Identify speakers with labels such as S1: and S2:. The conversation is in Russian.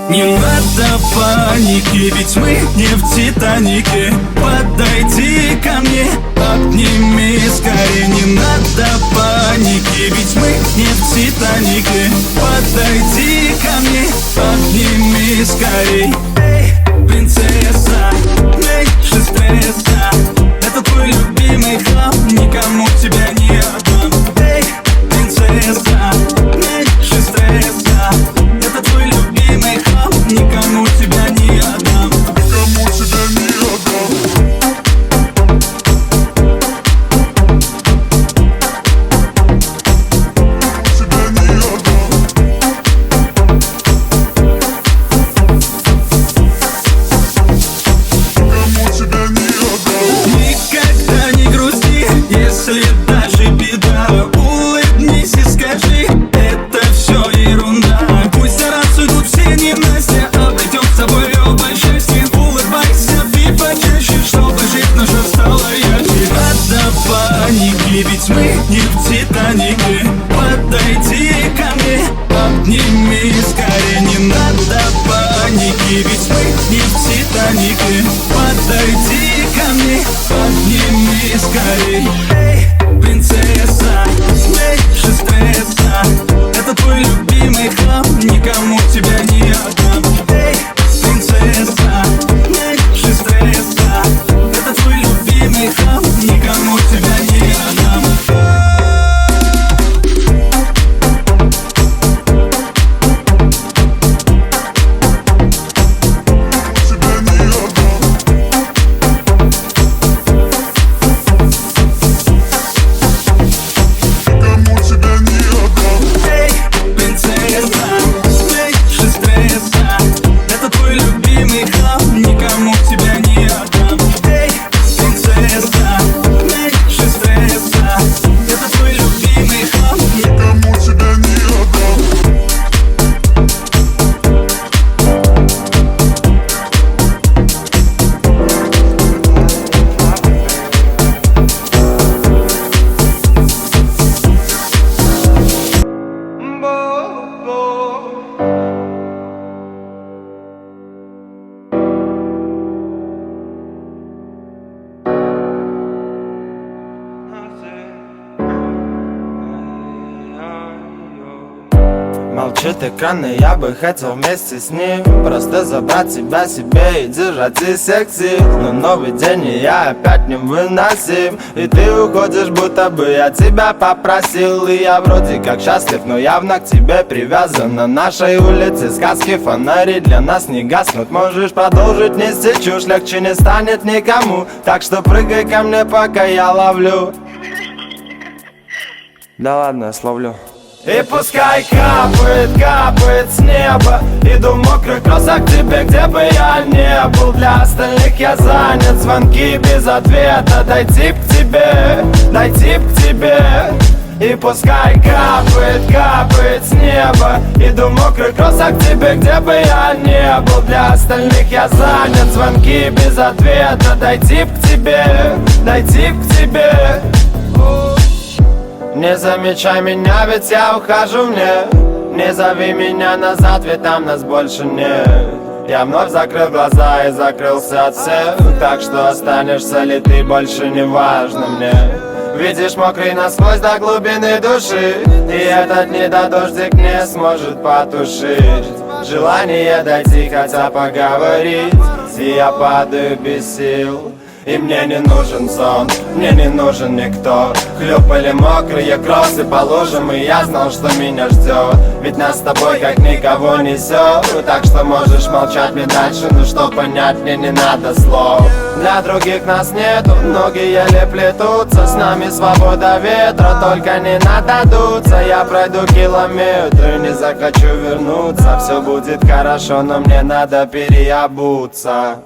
S1: Не надо паники, ведь мы не в Титанике. Подойди ко мне, обними скорее. Не надо паники, ведь мы не в Титанике. Подойди ко мне, обними скорей. Эй, принцесса, меньше стресса. Это твой любимый хлам, никому тебя не отдам. Эй, принцесса, меньше стресса. Это твой любимый хлам, никому тебя не отдам. Никому тебя не отдам. Если даже беда, улыбнись и скажи, это все ерунда. Пусть раз уйдут все ненастья, обретем с тобой оба счастье. Улыбайся ты почаще, чтобы жить наша стала ярче. Надо паники, ведь мы не в Титанике. Подойди ко мне, обними скорее. Не надо паники, ведь мы не в Титанике. Подойди ко мне, обними скорей. Эй, принцесса, меньше стресса. Это твой любимый хлам, никому тебя не отдам. Эй, принцесса, меньше стресса. Это твой любимый хлам, никому тебя не отдам.
S2: Молчит экран, и я бы хотел вместе с ним просто забрать тебя себе и держать из секси. Но новый день, и я опять невыносим. И ты уходишь, будто бы я тебя попросил. И я вроде как счастлив, но явно к тебе привязан. На нашей улице сказки, фонари для нас не гаснут. Можешь продолжить нести чушь, легче не станет никому. Так что прыгай ко мне, пока я ловлю. Да ладно, я словлю. И пускай капает, капает с неба. Иду в мокрых кроссах к тебе, где бы я не был. Для остальных я занят, звонки без ответа. Дойти к тебе, дойти к тебе. И пускай капает, капает с неба. Иду в мокрых кроссах к тебе, где бы я не был. Для остальных я занят, звонки без ответа. Дойти к тебе, дойти к тебе. Не замечай меня, ведь я ухожу мне. Не зови меня назад, ведь там нас больше нет. Я вновь закрыл глаза и закрылся от всех. Так что останешься ли ты, больше не важно мне. Видишь, мокрый насквозь до глубины души. И этот недодождик не сможет потушить желание дойти, хотя поговорить. И я падаю без сил. И мне не нужен сон, мне не нужен никто. Хлюпали мокрые кроссы по лужам, и я знал, что меня ждет. Ведь нас с тобой как никого несет. Так что можешь молчать мне дальше, но что понять мне не надо слов. Для других нас нету, ноги еле плетутся. С нами свобода ветра, только не надо дуться. Я пройду километры, не захочу вернуться. Все будет хорошо, но мне надо переобуться.